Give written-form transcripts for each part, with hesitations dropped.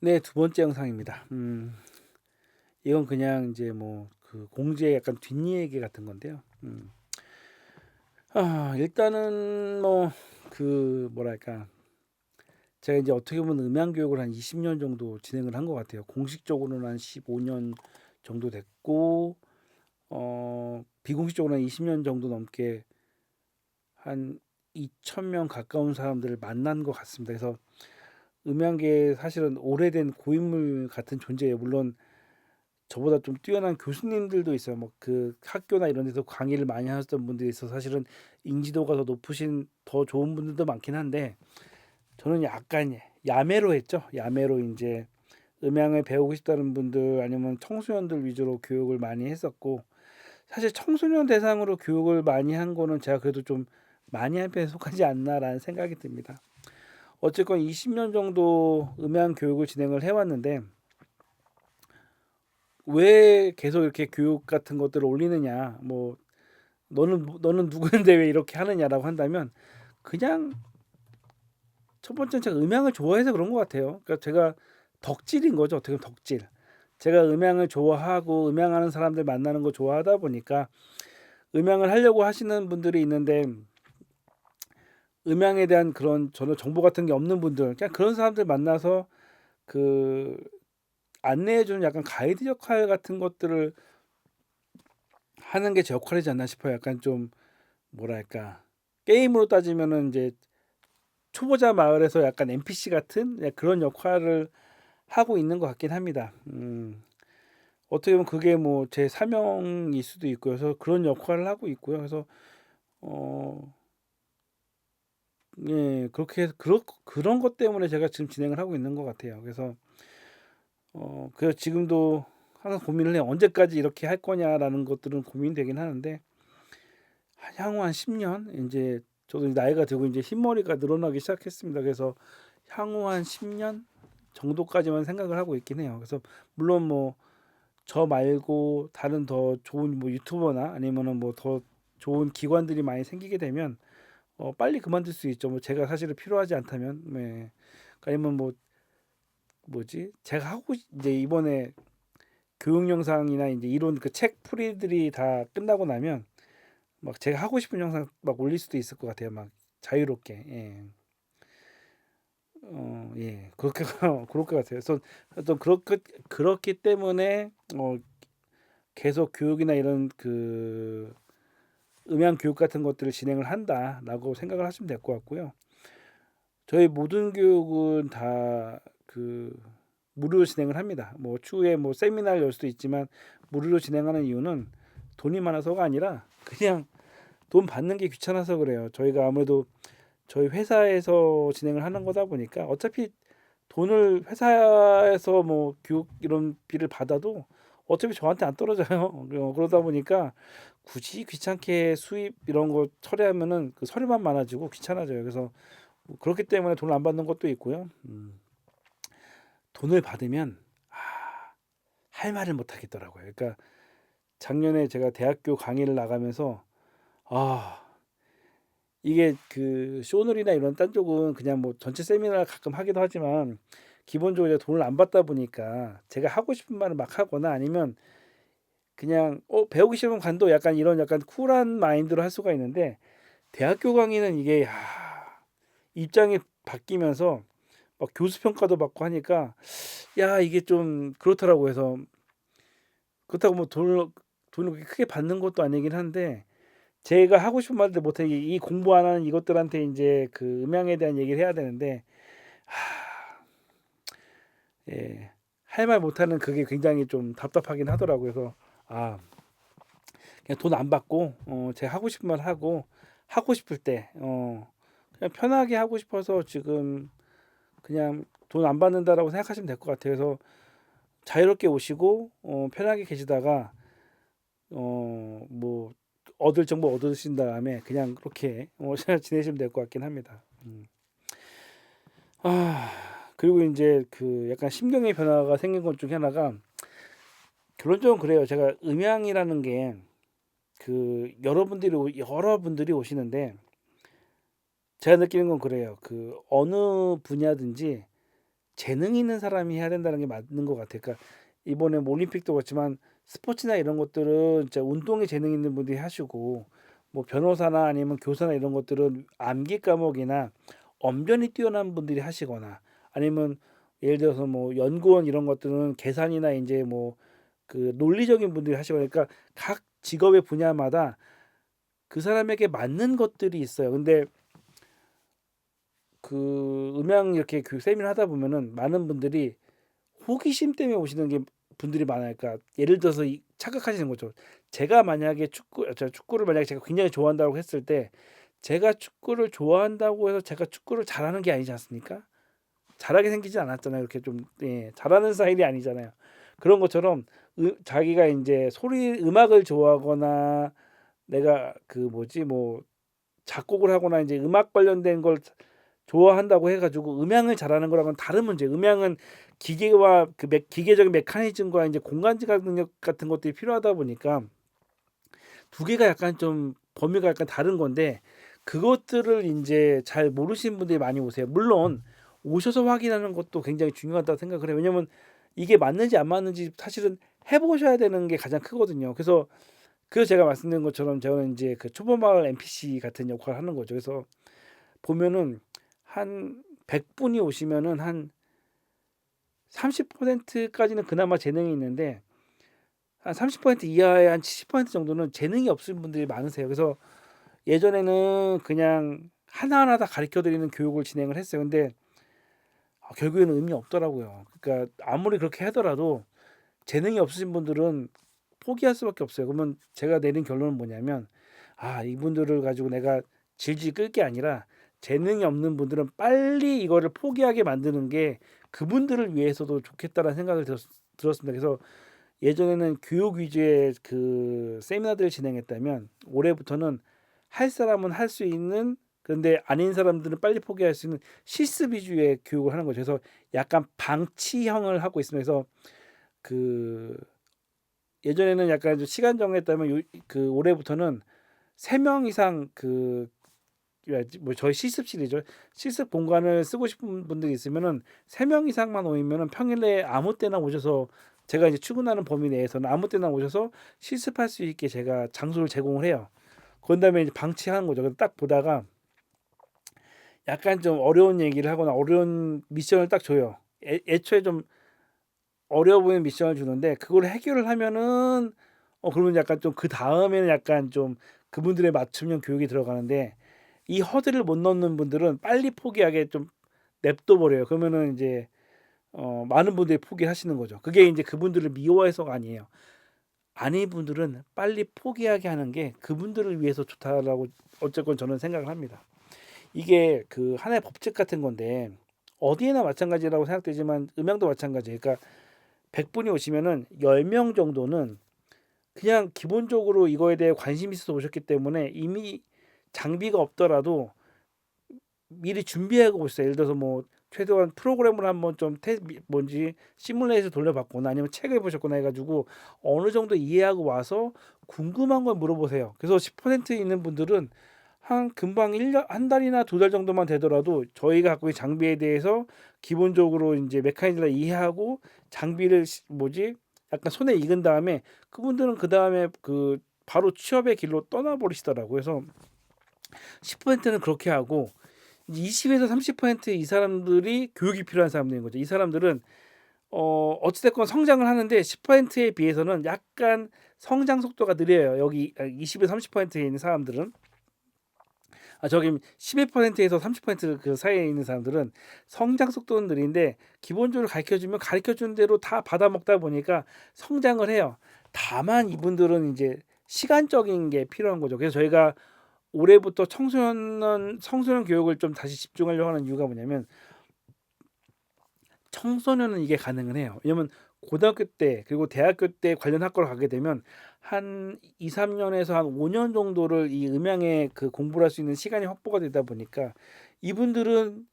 네, 두 번째 영상입니다. 이건 그냥 이제 뭐 그 공지의 약간 뒷이야기 같은 건데요. 일단은 뭐 그 뭐랄까, 제가 이제 어떻게 보면 음향 교육을 한 20년 정도 진행을 한 것 같아요. 공식적으로는 한 15년 정도 됐고, 비공식적으로는 20년 정도 넘게 한 2,000명 가까운 사람들을 만난 것 같습니다. 그래서 음향계에 사실은 오래된 고인물 같은 존재예요. 물론 저보다 좀 뛰어난 교수님들도 있어요. 뭐 그 학교나 이런 데서 강의를 많이 하셨던 분들이 있어서 사실은 인지도가 더 높으신 더 좋은 분들도 많긴 한데, 저는 약간 야매로 했죠. 야매로 이제 음향을 배우고 싶다는 분들 아니면 청소년들 위주로 교육을 많이 했었고, 사실 청소년 대상으로 교육을 많이 한 거는 제가 그래도 좀 많이 한 편에 속하지 않나라는 생각이 듭니다. 어쨌건 20년 정도 음향 교육을 진행을 해왔는데, 왜 계속 이렇게 교육 같은 것들을 올리느냐, 뭐 너는 누구인데 왜 이렇게 하느냐라고 한다면, 그냥 첫 번째는 제가 음향을 좋아해서 그런 것 같아요. 그러니까 제가 덕질인 거죠. 어떻게 보면 덕질. 제가 음향을 좋아하고 음향하는 사람들 만나는 거 좋아하다 보니까 음향을 하려고 하시는 분들이 있는데, 음향에 대한 그런 저는 정보 같은 게 없는 분들, 그냥 그런 사람들 만나서 그 안내해주는 약간 가이드 역할 같은 것들을 하는 게 제 역할이지 않나 싶어요. 약간 좀 뭐랄까, 게임으로 따지면은 이제 초보자 마을에서 약간 NPC 같은 그런 역할을 하고 있는 것 같긴 합니다. 어떻게 보면 그게 뭐 제 사명일 수도 있고요. 그래서 그런 역할을 하고 있고요. 그래서 어, 예, 그렇게 해서 그런 것 때문에 제가 지금 진행을 하고 있는 것 같아요. 그래서 그래서 지금도 항상 고민을 해요. 언제까지 이렇게 할 거냐라는 것들은 고민되긴 하는데, 향후 한 10년, 이제 저도 나이가 들고 이제 흰머리가 늘어나기 시작했습니다. 그래서 향후 한 10년 정도까지만 생각을 하고 있긴 해요. 그래서 물론 뭐 저 말고 다른 더 좋은 뭐 유튜버나 아니면은 뭐 더 좋은 기관들이 많이 생기게 되면 빨리 그만둘 수 있죠. 뭐 제가 사실은 필요하지 않다면, 네. 아니면 뭐 뭐지? 제가 이제 이번에 교육 영상이나 이제 이론 그 책 풀이들이 다 끝나고 나면 막 제가 하고 싶은 영상 막 올릴 수도 있을 것 같아요. 막 자유롭게. 예. 예. 그렇게 그럴 것 같아요. 그래서 또 그렇기 때문에 계속 교육이나 이런 그 음향 교육 같은 것들을 진행을 한다라고 생각을 하시면 될 것 같고요. 저희 모든 교육은 다 그 무료로 진행을 합니다. 뭐 추후에 뭐 세미나를 열 수도 있지만 무료로 진행하는 이유는 돈이 많아서가 아니라 그냥 돈 받는 게 귀찮아서 그래요. 저희가 아무래도 저희 회사에서 진행을 하는 거다 보니까 어차피 돈을 회사에서 뭐 교육 이런 비를 받아도 어차피 저한테 안 떨어져요. 그러다 보니까 굳이 귀찮게 수입 이런 거 처리하면은 그 서류만 많아지고 귀찮아져요. 그래서 뭐 그렇기 때문에 돈을 안 받는 것도 있고요. 돈을 받으면 할 말을 못 하겠더라고요. 그러니까 작년에 제가 대학교 강의를 나가면서 아, 이게 그 쇼놀이나 이런 딴 쪽은 그냥 뭐 전체 세미나를 가끔 하기도 하지만 기본적으로 이제 돈을 안 받다 보니까 제가 하고 싶은 말을 막 하거나 아니면 그냥 배우기 싫으면 관둬, 약간 이런 약간 쿨한 마인드로 할 수가 있는데, 대학교 강의는 이게 입장이 바뀌면서 막 교수 평가도 받고 하니까 이게 좀 그렇더라고. 해서 그렇다고 뭐 돈을 그렇게 크게 받는 것도 아니긴 한데, 제가 하고 싶은 말들 못해 이 공부 안 하는 이것들한테 이제 그 음향에 대한 얘기를 해야 되는데, 예, 할 말 못하는 그게 굉장히 좀 답답하긴 하더라고요. 그래서 아, 그냥 돈 안 받고 제가 하고 싶은 말 하고 하고 싶을 때 그냥 편하게 하고 싶어서 지금 그냥 돈 안 받는다라고 생각하시면 될 것 같아요. 그래서 자유롭게 오시고 편하게 계시다가 뭐 얻을 정보 얻으신 다음에 그냥 그렇게 지내시면 될 것 같긴 합니다. 아, 그리고 이제 그 약간 심경의 변화가 생긴 것 중에 하나가, 결론적으로 그래요. 제가 음향이라는 게 그 여러분들이 오시는데, 제가 느끼는 건 그래요. 그 어느 분야든지 재능 있는 사람이 해야 된다는 게 맞는 것 같아요. 그러니까 이번에 뭐 올림픽도 그렇지만 스포츠나 이런 것들은 진짜 운동에 재능 있는 분들이 하시고 뭐 변호사나 아니면 교사나 이런 것들은 암기 과목이나 언변이 뛰어난 분들이 하시거나 아니면 예를 들어서 뭐 연구원 이런 것들은 계산이나 이제 뭐 그 논리적인 분들이 하시거나 그러니까 각 직업의 분야마다 그 사람에게 맞는 것들이 있어요. 근데 그 음향 이렇게 그 세미나 하다 보면은 많은 분들이 호기심 때문에 오시는 게 분들이 많아요. 그러니까 예를 들어서 착각하시는 거죠. 제가 만약에 축구를 만약에 제가 굉장히 좋아한다고 했을 때 제가 축구를 좋아한다고 해서 제가 축구를 잘하는 게 아니지 않습니까? 잘하게 생기지 않았잖아요. 이렇게 좀 잘하는 스타일이 아니잖아요. 그런 것처럼 자기가 이제 음악을 좋아하거나 내가 그 뭐지 뭐 작곡을 하거나 이제 음악 관련된 걸 좋아한다고 해가지고 음향을 잘하는 거랑은 다른 문제. 음향은 기계와 기계적인 메커니즘과 이제 공간지각 능력 같은 것들이 필요하다 보니까 두 개가 약간 좀 범위가 약간 다른 건데 그것들을 이제 잘 모르시는 분들이 많이 오세요. 물론 오셔서 확인하는 것도 굉장히 중요하다고 생각을 해요. 왜냐면 이게 맞는지 안 맞는지 사실은 해보셔야 되는 게 가장 크거든요. 그래서 제가 말씀드린 것처럼 저는 이제 그 초보마을 NPC 같은 역할을 하는 거죠. 그래서 보면은 한 100분이 오시면은 한 30%까지는 그나마 재능이 있는데 한 30% 이하의 한 70% 정도는 재능이 없으신 분들이 많으세요. 그래서 예전에는 그냥 하나하나 다 가르쳐 드리는 교육을 진행을 했어요. 근데 결국에는 의미 없더라고요. 그러니까 아무리 그렇게 하더라도 재능이 없으신 분들은 포기할 수밖에 없어요. 그러면 제가 내린 결론은 뭐냐면 이분들을 가지고 내가 질질 끌 게 아니라 재능이 없는 분들은 빨리 이거를 포기하게 만드는 게 그분들을 위해서도 좋겠다라는 생각을 들었습니다. 그래서 예전에는 교육 위주의 그 세미나들을 진행했다면 올해부터는 할 사람은 할 수 있는 그런데 아닌 사람들은 빨리 포기할 수 있는 실습 위주의 교육을 하는 거죠. 그래서 약간 방치형을 하고 있습니다. 그래서 그 예전에는 약간 좀 시간 정했다면 그 올해부터는 3명 이상 뭐 저희 실습실이죠. 실습 공간을 쓰고 싶은 분들이 있으면은 3명 이상만 오면은 평일에 아무 때나 오셔서 제가 이제 출근하는 범위 내에서는 아무 때나 오셔서 실습할 수 있게 제가 장소를 제공을 해요. 그런 다음에 이제 방치하는 거죠. 그래서 딱 보다가 약간 좀 어려운 얘기를 하거나 어려운 미션을 딱 줘요. 애초에 좀 어려워 보이는 미션을 주는데 그걸 해결을 하면은 그러면 약간 좀 그다음에는 약간 좀 그분들의 맞춤형 교육이 들어가는데 이 허들을 못 넘는 분들은 빨리 포기하게 좀 냅둬 버려요. 그러면은 이제 많은 분들이 포기하시는 거죠. 그게 이제 그분들을 미워해서가 아니에요. 아닌 분들은 빨리 포기하게 하는 게 그분들을 위해서 좋다라고 어쨌건 저는 생각을 합니다. 이게 그 하나의 법칙 같은 건데 어디에나 마찬가지라고 생각되지만 음향도 마찬가지예요. 그러니까 100분이 오시면은 10명 정도는 그냥 기본적으로 이거에 대해 관심이 있어서 오셨기 때문에 이미 장비가 없더라도 미리 준비하고 오셨어요. 예를 들어서 뭐 최소한 프로그램을 한번 좀 뭔지 시뮬레이션 돌려봤거나 아니면 책을 보셨거나 해가지고 어느 정도 이해하고 와서 궁금한 걸 물어보세요. 그래서 10% 있는 분들은 한 금방 1년 한 달이나 2달 정도만 되더라도 저희가 갖고 있는 장비에 대해서 기본적으로 이제 메커니즘을 이해하고 장비를 뭐지 약간 손에 익은 다음에 그분들은 그 다음에 그 바로 취업의 길로 떠나버리시더라고요. 그래서 10%는 그렇게 하고 20에서 30%이 사람들이 교육이 필요한 사람들인 거죠. 이 사람들은 어찌됐건 성장을 하는데 10%에 비해서는 약간 성장 속도가 느려요. 여기 20에서 30%에 있는 사람들은 저기 11%에서 30%그 사이에 있는 사람들은 성장 속도는 느린데 기본적으로 가르쳐주면 가르쳐준 대로 다 받아먹다 보니까 성장을 해요. 다만 이분들은 이제 시간적인 게 필요한 거죠. 그래서 저희가 올해부터 청소년 교육을 좀 다시 집중하려고 하는 이유가 뭐냐면 청소년은 이게 가능은 해요. 왜냐면 고등학교 때 그리고 대학교 때 관련 학과를 가게 되면 한 2, 3년에서 한 5년 정도를 이 음향에 그 공부를 할 수 있는 시간이 확보가 되다 보니까 이분들은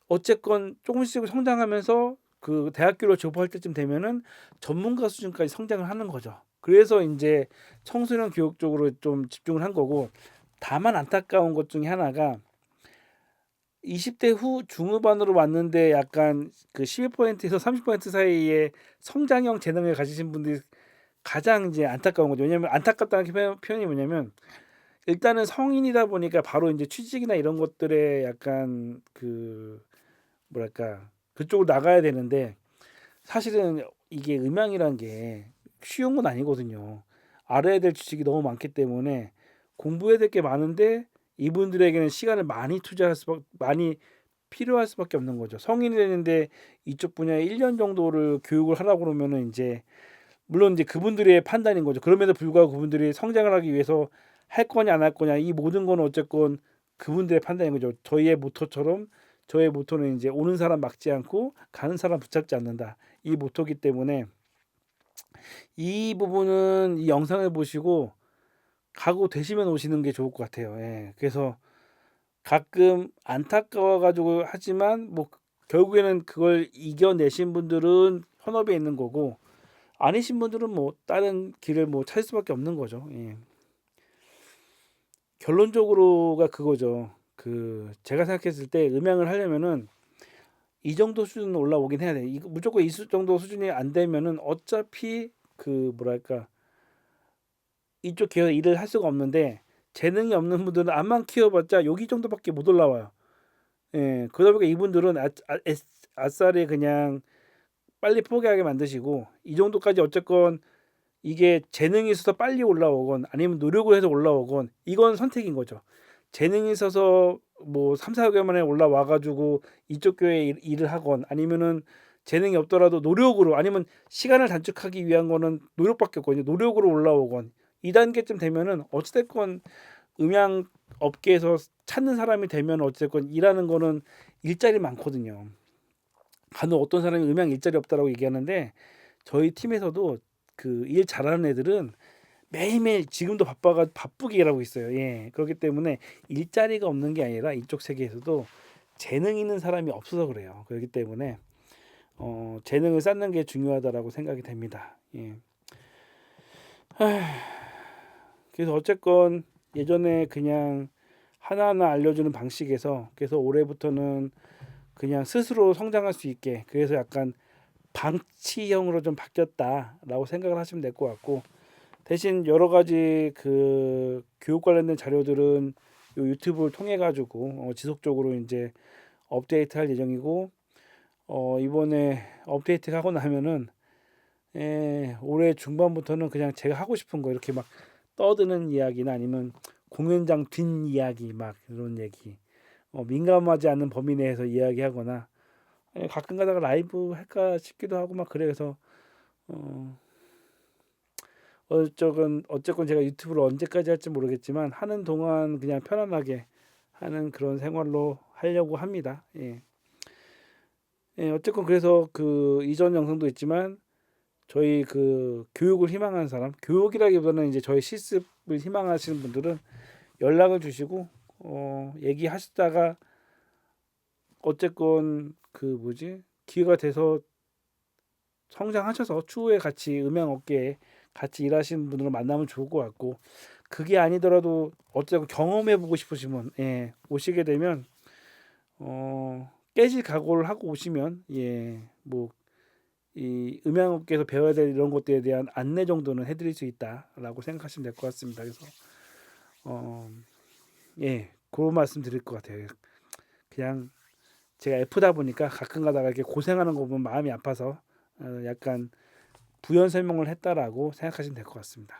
어쨌건 조금씩 성장하면서 그 대학교로 졸업할 때쯤 되면은 전문가 수준까지 성장을 하는 거죠. 그래서 이제 청소년 교육 쪽으로 좀 집중을 한 거고 다만 안타까운 것 중에 하나가 20대 후 중후반으로 왔는데 약간 그 12%에서 30% 사이의 성장형 재능을 가지신 분들이 가장 이제 안타까운 거죠. 왜냐면 안타깝다는 표현이 뭐냐면 일단은 성인이다 보니까 바로 이제 취직이나 이런 것들에 약간 그 뭐랄까 그쪽으로 나가야 되는데 사실은 이게 음향이란 게 쉬운 건 아니거든요. 알아야 될 지식이 너무 많기 때문에 공부해야 될 게 많은데 이분들에게는 시간을 많이 필요할 수밖에 없는 거죠. 성인이 되는데 이쪽 분야에 1년 정도를 교육을 하라고 그러면은 이제 물론 이제 그분들의 판단인 거죠. 그럼에도 불구하고 그분들이 성장을 하기 위해서 할 거냐 안 할 거냐 이 모든 건 어쨌건 그분들의 판단인 거죠. 저희의 모토처럼 저의 모토는 이제 오는 사람 막지 않고 가는 사람 붙잡지 않는다. 이 모토기 때문에 이 부분은 이 영상을 보시고 각오되시면 오시는 게 좋을 것 같아요. 예. 그래서 가끔 안타까워 가지고 하지만 뭐 결국에는 그걸 이겨내신 분들은 현업에 있는 거고 아니신 분들은 뭐 다른 길을 뭐 찾을 수밖에 없는 거죠. 예. 결론적으로가 그거죠. 그 제가 생각했을 때 음향을 하려면은 이 정도 수준 올라오긴 해야 돼. 이거 무조건 정도 수준이 안 되면은 어차피 그 뭐랄까 이쪽 계열 일을 할 수가 없는데 재능이 없는 분들은 암만 키워봤자 여기 정도밖에 못 올라와요. 예, 그러다 보니까 이분들은 아싸리 그냥 빨리 포기하게 만드시고 이 정도까지 어쨌건 이게 재능이 있어서 빨리 올라오건 아니면 노력을 해서 올라오건 이건 선택인 거죠. 재능이 있어서 뭐 3, 4개월 만에 올라와 가지고 이쪽 교회에 일을 하건 아니면은 재능이 없더라도 노력으로 아니면 시간을 단축하기 위한 거는 노력밖에 없거든요. 노력으로 올라오건 이 단계쯤 되면은 어찌 됐건 음향 업계에서 찾는 사람이 되면 어찌 됐건 일하는 거는 일자리 많거든요. 간혹 어떤 사람이 음향 일자리 없다라고 얘기하는데 저희 팀에서도 그 일 잘하는 애들은 매일매일 지금도 바쁘게 일하고 있어요. 예. 그렇기 때문에 일자리가 없는 게 아니라 이쪽 세계에서도 재능 있는 사람이 없어서 그래요. 그렇기 때문에 재능을 쌓는 게 중요하다라고 생각이 됩니다. 예. 그래서 어쨌건 예전에 그냥 하나하나 알려주는 방식에서 그래서 올해부터는 그냥 스스로 성장할 수 있게 그래서 약간 방치형으로 좀 바뀌었다라고 생각을 하시면 될 것 같고 대신 여러 가지 그 교육 관련된 자료들은 요 유튜브를 통해 가지고 지속적으로 이제 업데이트할 예정이고 이번에 업데이트하고 나면은 올해 중반부터는 그냥 제가 하고 싶은 거 이렇게 막 떠드는 이야기나 아니면 공연장 뒷 이야기 막 이런 얘기 민감하지 않는 범위 내에서 이야기하거나 가끔 가다가 라이브 할까 싶기도 하고 막 그래 서 어쨌건 제가 유튜브를 언제까지 할지 모르겠지만 하는 동안 그냥 편안하게 하는 그런 생활로 하려고 합니다. 예. 예, 어쨌건 그래서 그 이전 영상도 있지만 저희 그 교육을 희망하는 사람, 교육이라기보다는 이제 저희 실습을 희망하시는 분들은 연락을 주시고 얘기하시다가 어쨌건 그 뭐지 기회가 돼서 성장하셔서 추후에 같이 음향 업계에 같이 일하시는 분들을 만나면 좋을 것 같고 그게 아니더라도 어쨌든 경험해 보고 싶으시면 오시게 되면 깨질 각오를 하고 오시면 뭐 이 음향업계에서 배워야 될 이런 것들에 대한 안내 정도는 해드릴 수 있다라고 생각하시면 될 것 같습니다. 그래서 그런 말씀 드릴 것 같아요. 그냥 제가 F다 보니까 가끔 가다가 이렇게 고생하는 거 보면 마음이 아파서 약간 부연 설명을 했다라고 생각하시면 될 것 같습니다.